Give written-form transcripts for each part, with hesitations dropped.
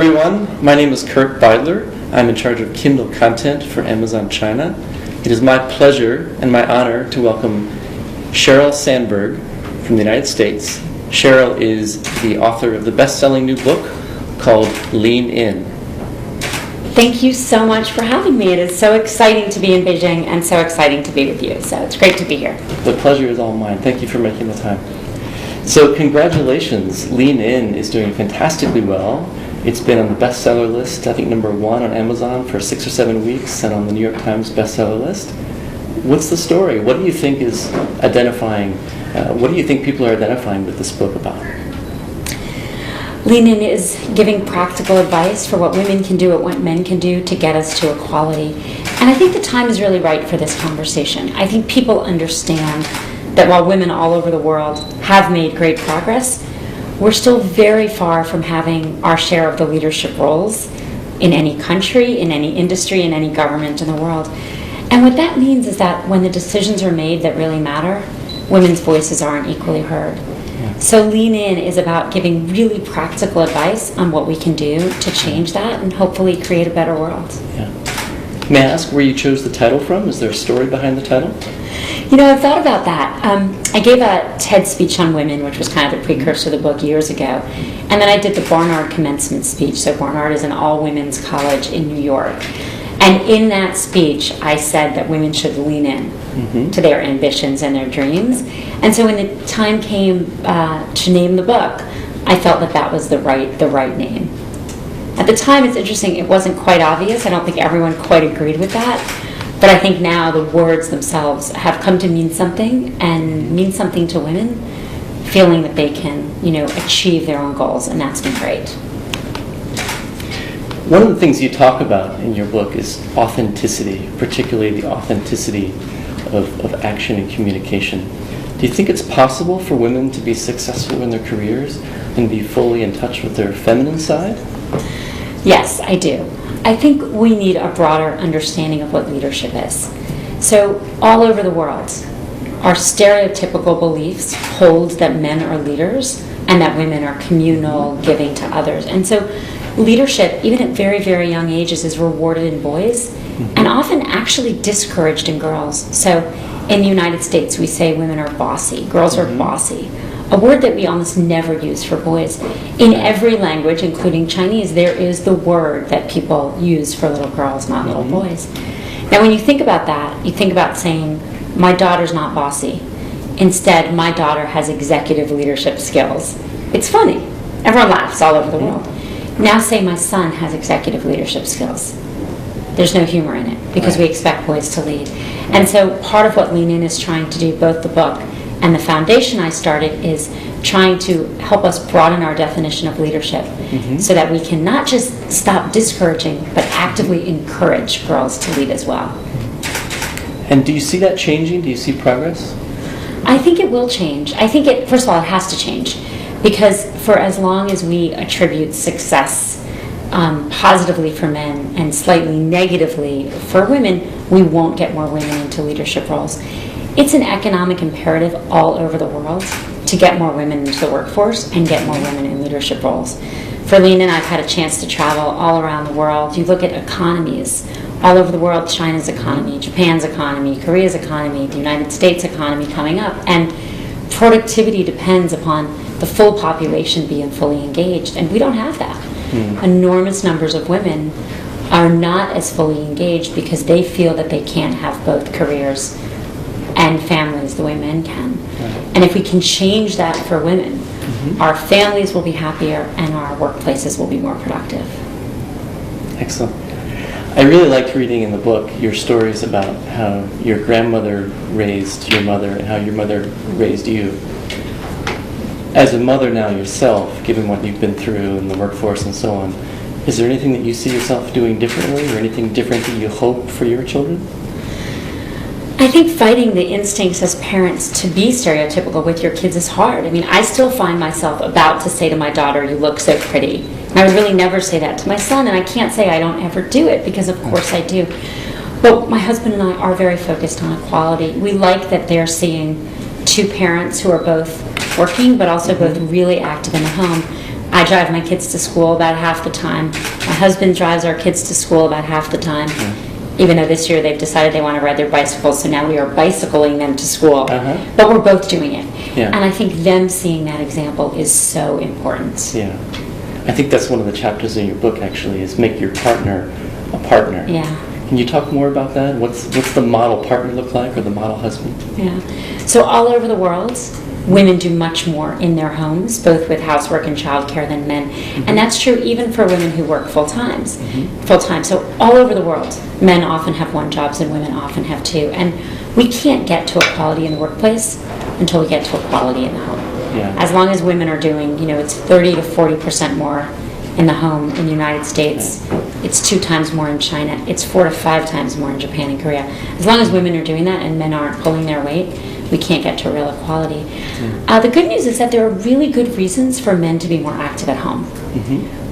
everyone. My name is Kurt Beidler. I'm in charge of Kindle content for Amazon China. It is my pleasure and my honor to welcome Sheryl Sandberg from the United States. Sheryl is the author of the best-selling new book called Lean In. Thank you so much for having me. It is so exciting to be in Beijing and so exciting to be with you. So it's great to be here. The pleasure is all mine. Thank you for making the time. So congratulations. Lean In is doing fantastically well. It's been on the bestseller list, I think number 1 on Amazon for 6 or 7 weeks, and on the New York Times bestseller list. What's the story? What do you think is identifying? What do you think people are identifying with this book about? Lean In is giving practical advice for what women can do and what men can do to get us to equality. And I think the time is really right for this conversation. I think people understand that while women all over the world have made great progress, we're still very far from having our share of the leadership roles in any country, in any industry, in any government in the world. And what that means is that when the decisions are made that really matter, women's voices aren't equally heard. Yeah. So Lean In is about giving really practical advice on what we can do to change that and hopefully create a better world. Yeah. May I ask where you chose the title from? Is there a story behind the title? You know, I've thought about that. I gave a TED speech on women, which was kind of the precursor to the book years ago. And then I did the Barnard commencement speech. So Barnard is an all-women's college in New York. And in that speech, I said that women should lean in to their ambitions and their dreams. And so when the time came to name the book, I felt that that was the right name. At the time, it's interesting, it wasn't quite obvious. I don't think everyone quite agreed with that. But I think now the words themselves have come to mean something and mean something to women, feeling that they can, achieve their own goals, and that's been great. One of the things you talk about in your book is authenticity, particularly the authenticity of action and communication. Do you think it's possible for women to be successful in their careers and be fully in touch with their feminine side? Yes, I do. I think we need a broader understanding of what leadership is. So all over the world, our stereotypical beliefs hold that men are leaders and that women are communal, giving to others. And so leadership, even at very, very young ages, is rewarded in boys and often actually discouraged in girls. So in the United States, we say women are bossy, girls are bossy. A word that we almost never use for boys. In every language, including Chinese, there is the word that people use for little girls, not little boys. Now, when you think about that, you think about saying, my daughter's not bossy. Instead, my daughter has executive leadership skills. It's funny. Everyone laughs all over the world. Now say my son has executive leadership skills. There's no humor in it because we expect boys to lead. And so part of what Lean In is trying to do, both the book and the foundation I started, is trying to help us broaden our definition of leadership so that we can not just stop discouraging, but actively encourage girls to lead as well. And do you see that changing? Do you see progress? I think it will change. I think first of all, it has to change. Because for as long as we attribute success positively for men and slightly negatively for women, we won't get more women into leadership roles. It's an economic imperative all over the world to get more women into the workforce and get more women in leadership roles. For Lean In, I've had a chance to travel all around the world. You look at economies all over the world, China's economy, Japan's economy, Korea's economy, the United States economy coming up, and productivity depends upon the full population being fully engaged, and we don't have that. Enormous numbers of women are not as fully engaged because they feel that they can't have both careers and families the way men can. And if we can change that for women, our families will be happier and our workplaces will be more productive. Excellent. I really liked reading in the book your stories about how your grandmother raised your mother and how your mother raised you. As a mother now yourself, given what you've been through in the workforce and so on, is there anything that you see yourself doing differently or anything different that you hope for your children? I think fighting the instincts as parents to be stereotypical with your kids is hard. I mean, I still find myself about to say to my daughter, "You look so pretty." And I would really never say that to my son, and I can't say I don't ever do it, because of course I do. But my husband and I are very focused on equality. We like that they're seeing two parents who are both working, but also both really active in the home. I drive my kids to school about half the time. My husband drives our kids to school about half the time. Even though this year they've decided they want to ride their bicycles, so now we are bicycling them to school. But we're both doing it. And I think them seeing that example is so important. Yeah. I think that's one of the chapters in your book, actually, is make your partner a partner. Yeah. Can you talk more about that? What's the model partner look like, or the model husband? Yeah. So all over the world, women do much more in their homes, both with housework and childcare, than men. And that's true even for women who work full-time. So all over the world, men often have one jobs and women often have two. And we can't get to equality in the workplace until we get to equality in the home. As long as women are doing, it's 30 to 40% more in the home in the United States. It's 2 times more in China. It's 4 to 5 times more in Japan and Korea. As long as women are doing that and men aren't pulling their weight, we can't get to real equality. The good news is that there are really good reasons for men to be more active at home.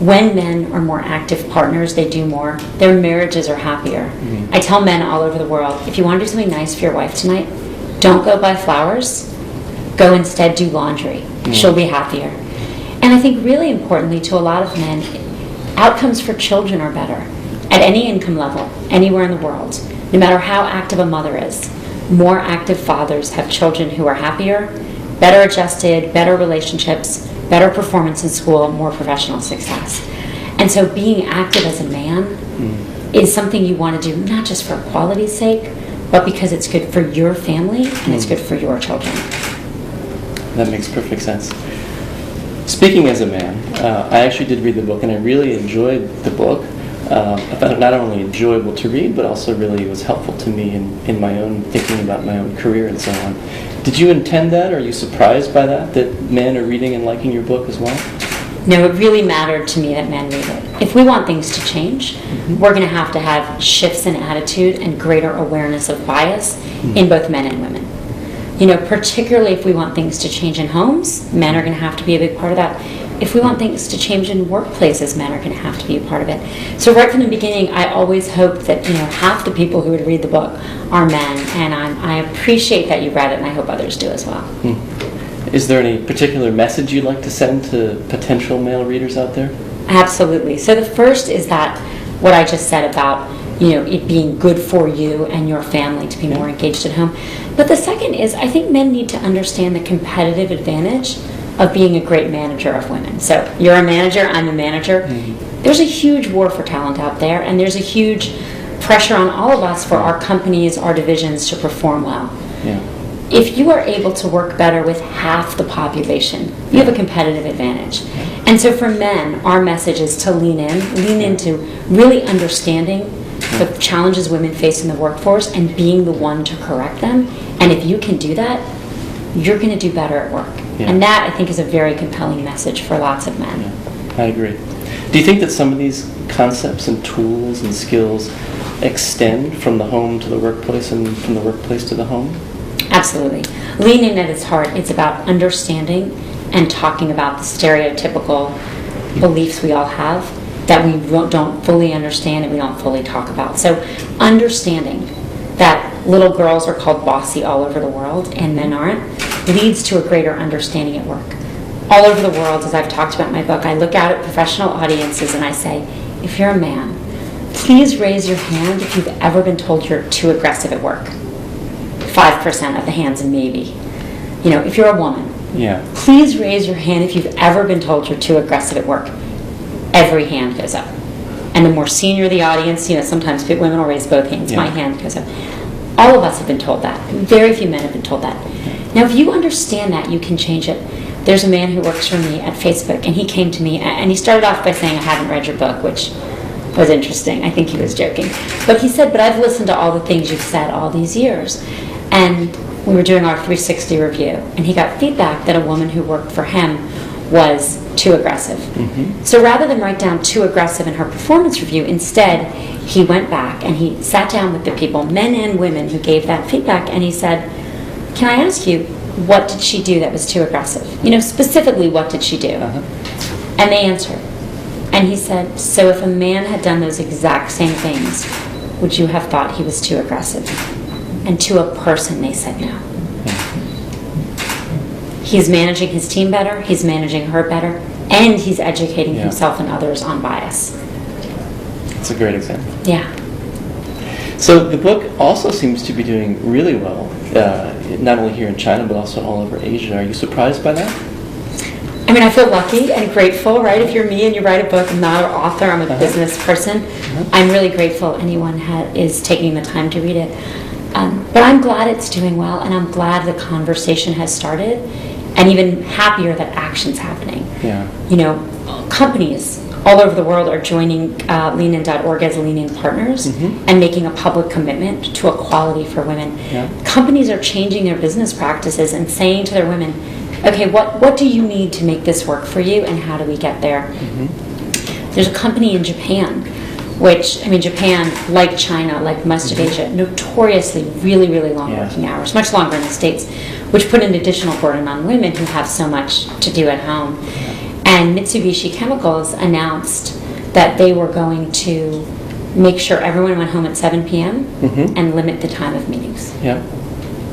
When men are more active partners, they do more. Their marriages are happier. I tell men all over the world, if you want to do something nice for your wife tonight, don't go buy flowers. Go instead do laundry. She'll be happier. And I think really importantly to a lot of men, outcomes for children are better at any income level, anywhere in the world, no matter how active a mother is. More active fathers have children who are happier, better adjusted, better relationships, better performance in school, more professional success. And so being active as a man is something you want to do not just for equality's sake, but because it's good for your family and it's good for your children. That makes perfect sense. Speaking as a man, I actually did read the book, and I really enjoyed the book. I found it not only enjoyable to read, but also really was helpful to me in my own thinking about my own career and so on. Did you intend that? Are you surprised by that men are reading and liking your book as well? No, it really mattered to me that men read it. If we want things to change, we're going to have shifts in attitude and greater awareness of bias in both men and women. Particularly if we want things to change in homes, men are going to have to be a big part of that. If we want things to change in workplaces, men are going to have to be a part of it. So right from the beginning, I always hoped that half the people who would read the book are men, and I appreciate that you read it, and I hope others do as well. Is there any particular message you'd like to send to potential male readers out there? Absolutely. So the first is that what I just said about it being good for you and your family to be more engaged at home. But the second is, I think men need to understand the competitive advantage of being a great manager of women. So you're a manager, I'm a manager. There's a huge war for talent out there, and there's a huge pressure on all of us for our companies, our divisions to perform well. If you are able to work better with half the population, you have a competitive advantage. And so for men, our message is to lean into really understanding the challenges women face in the workforce and being the one to correct them. And if you can do that, you're going to do better at work. And that, I think, is a very compelling message for lots of men. I agree. Do you think that some of these concepts and tools and skills extend from the home to the workplace and from the workplace to the home? Absolutely. Lean In at its heart, it's about understanding and talking about the stereotypical beliefs we all have that we don't fully understand and we don't fully talk about. So understanding that little girls are called bossy all over the world and men aren't leads to a greater understanding at work. All over the world, as I've talked about in my book, I look out at professional audiences and I say, if you're a man, please raise your hand if you've ever been told you're too aggressive at work. 5% of the hands, and maybe. If you're a woman, please raise your hand if you've ever been told you're too aggressive at work. Every hand goes up. And the more senior the audience, sometimes women will raise both hands. My hand goes up. All of us have been told that. Very few men have been told that. Now, if you understand that, you can change it. There's a man who works for me at Facebook, and he came to me, and he started off by saying, I haven't read your book, which was interesting. I think he was joking. But he said, but I've listened to all the things you've said all these years. And we were doing our 360 review, and he got feedback that a woman who worked for him was too aggressive. So rather than write down too aggressive in her performance review, instead he went back and he sat down with the people, men and women, who gave that feedback, and he said, can I ask you, what did she do that was too aggressive? Specifically, what did she do? And they answered. And he said, so if a man had done those exact same things, would you have thought he was too aggressive? And to a person, they said no. He's managing his team better, he's managing her better, and he's educating Yeah. himself and others on bias. It's a great example. Yeah. So the book also seems to be doing really well, not only here in China, but also all over Asia. Are you surprised by that? I mean, I feel lucky and grateful, right? If you're me and you write a book, I'm not an author, I'm a business person. I'm really grateful anyone is taking the time to read it. But I'm glad it's doing well, and I'm glad the conversation has started, and even happier that action's happening. Yeah. You know, companies all over the world are joining Lean-In.org as Lean-In partners and making a public commitment to equality for women. Yeah. Companies are changing their business practices and saying to their women, okay, what do you need to make this work for you, and how do we get there? There's a company in Japan, which, I mean, Japan, like China, like most of Asia, notoriously really, really long working hours, much longer in the States, which put an additional burden on women who have so much to do at home. And Mitsubishi Chemicals announced that they were going to make sure everyone went home at 7 p.m. And limit the time of meetings. Yeah.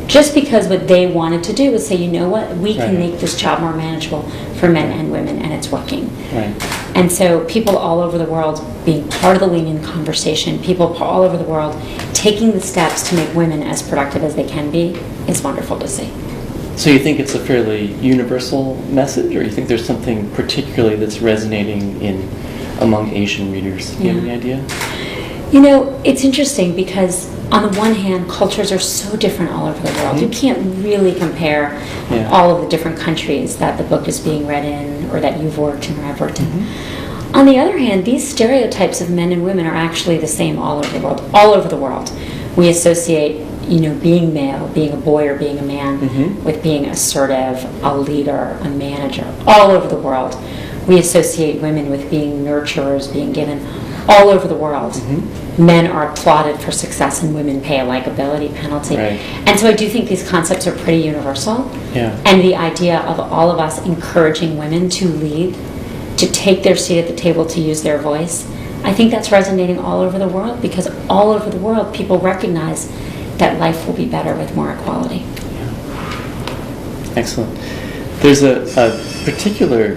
Just because what they wanted to do was say, you know what, we can Right. make this job more manageable for men and women, and it's working. Right. And so people all over the world being part of the Lean-In conversation, people all over the world taking the steps to make women as productive as they can be is wonderful to see. So you think it's a fairly universal message, or you think there's something particularly that's resonating among Asian readers? Do you have any idea? You know, it's interesting because on the one hand, cultures are so different all over the world. You can't really compare all of the different countries that the book is being read in, or that you've worked in, or I've worked in. On the other hand, these stereotypes of men and women are actually the same all over the world. All over the world. We associate, you know, being male, being a boy or being a man, with being assertive, a leader, a manager. All over the world. We associate women with being nurturers, being given. All over the world, men are applauded for success and women pay a likability penalty. Right. And so I do think these concepts are pretty universal. Yeah. And the idea of all of us encouraging women to lead, to take their seat at the table, to use their voice, I think that's resonating all over the world, because all over the world people recognize that life will be better with more equality. Excellent. There's a particular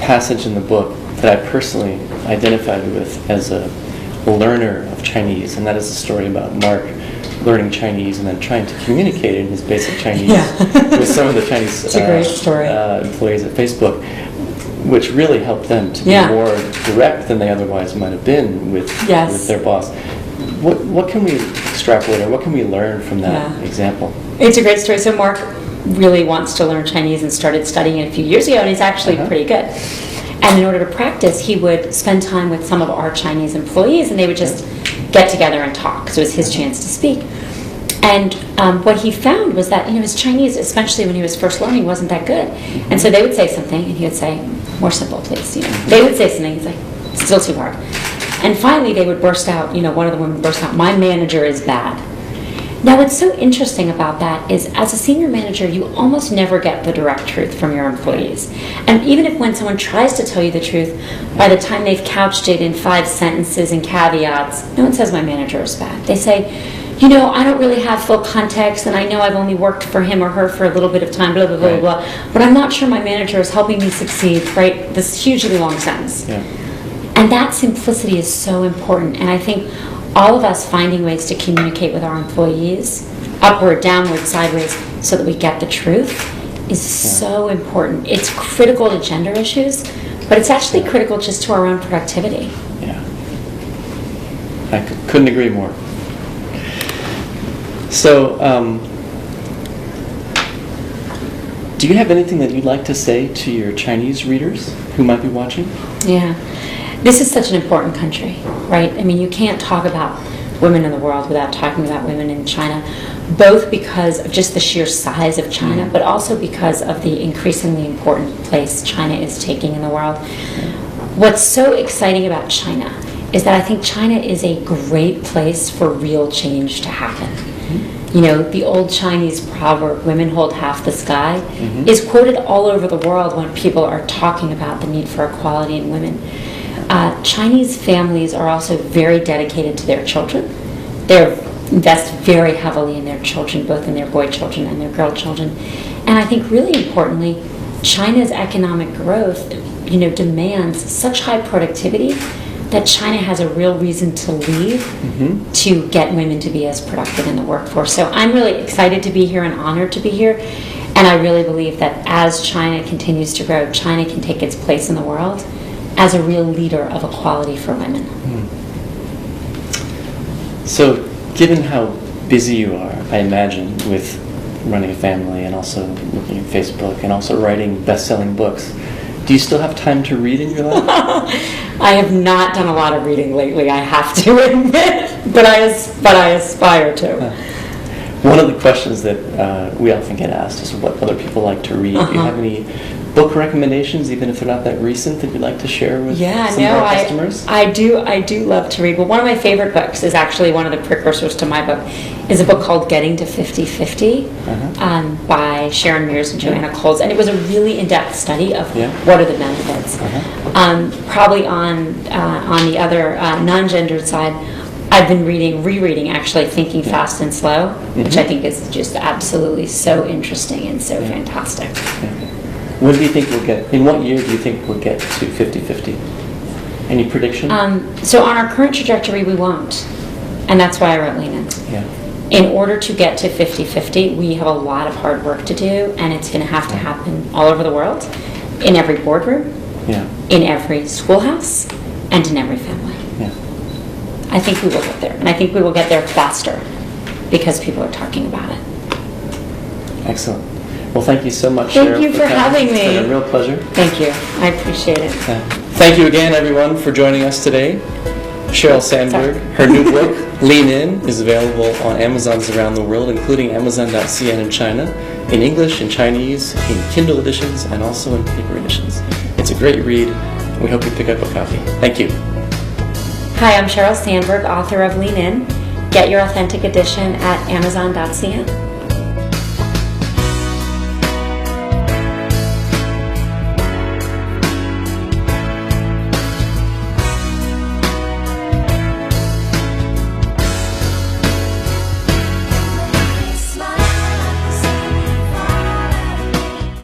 passage in the book that I personally identified with as a learner of Chinese, and that is a story about Mark learning Chinese and then trying to communicate in his basic Chinese with some of the Chinese It's a great story. Employees at Facebook, which really helped them to be more direct than they otherwise might have been with their boss. What can we extrapolate, or what can we learn from that example? It's a great story. So Mark really wants to learn Chinese and started studying it a few years ago, and he's actually pretty good. And in order to practice, he would spend time with some of our Chinese employees, and they would just get together and talk. So it was his chance to speak. And what he found was that, you know, his Chinese, especially when he was first learning, wasn't that good. And so they would say something, and he would say, more simple, please. You know, they would say something, he'd say, still too hard. And finally, they would burst out, you know, one of the women would burst out, my manager is bad. Now, what's so interesting about that is, as a senior manager, you almost never get the direct truth from your employees. And even if when someone tries to tell you the truth, by the time they've couched it in 5 sentences and caveats, no one says my manager is bad. They say, you know, I don't really have full context, and I know I've only worked for him or her for a little bit of time, blah, blah, blah, blah, but I'm not sure my manager is helping me succeed, right? This hugely long sentence. Yeah. And that simplicity is so important. And I think all of us finding ways to communicate with our employees, upward, downward, sideways, so that we get the truth is so important. It's critical to gender issues, but it's actually critical just to our own productivity. Yeah. I couldn't agree more. So, do you have anything that you'd like to say to your Chinese readers who might be watching? Yeah. This is such an important country, right? I mean, you can't talk about women in the world without talking about women in China, both because of just the sheer size of China, but also because of the increasingly important place China is taking in the world. What's so exciting about China is that I think China is a great place for real change to happen. You know, the old Chinese proverb, women hold half the sky, is quoted all over the world when people are talking about the need for equality in women. Chinese families are also very dedicated to their children. They invest very heavily in their children, both in their boy children and their girl children. And I think really importantly, China's economic growth demands such high productivity that China has a real reason to lead to get women to be as productive in the workforce. So I'm really excited to be here and honored to be here. And I really believe that as China continues to grow, China can take its place in the world as a real leader of equality for women. So, given how busy you are, I imagine, with running a family and also looking at Facebook and also writing best-selling books, do you still have time to read in your life? I have not done a lot of reading lately, I have to admit, but I aspire to. One of the questions that we often get asked is what other people like to read. Do you have any book recommendations, even if they're not that recent, that you'd like to share with some of our customers? I do love to read. Well, one of my favorite books is actually one of the precursors to my book, is a book called Getting to 50-50 by Sharon Mears and Joanna Coles, and it was a really in-depth study of what are the benefits. Probably on the other non-gendered side, I've been rereading actually Thinking Fast and Slow, which I think is just absolutely so interesting and so fantastic. When do you think in what year do you think we'll get to 50-50? Any prediction? So on our current trajectory, we won't. And that's why I wrote Lean In. In order to get to 50-50, we have a lot of hard work to do, and it's going to have to happen all over the world, in every boardroom, in every schoolhouse, and in every family. I think we will get there, and I think we will get there faster because people are talking about it. Excellent. Well, thank you so much, Thank Cheryl, you for having me. It's been a real pleasure. Thank you. I appreciate it. Thank you again, everyone, for joining us today. Cheryl Sandberg, her new book, Lean In, is available on Amazons around the world, including Amazon.cn in China, in English, in Chinese, in Kindle editions, and also in paper editions. It's a great read. We hope you pick up a copy. Thank you. Hi, I'm Cheryl Sandberg, author of Lean In. Get your authentic edition at Amazon.cn.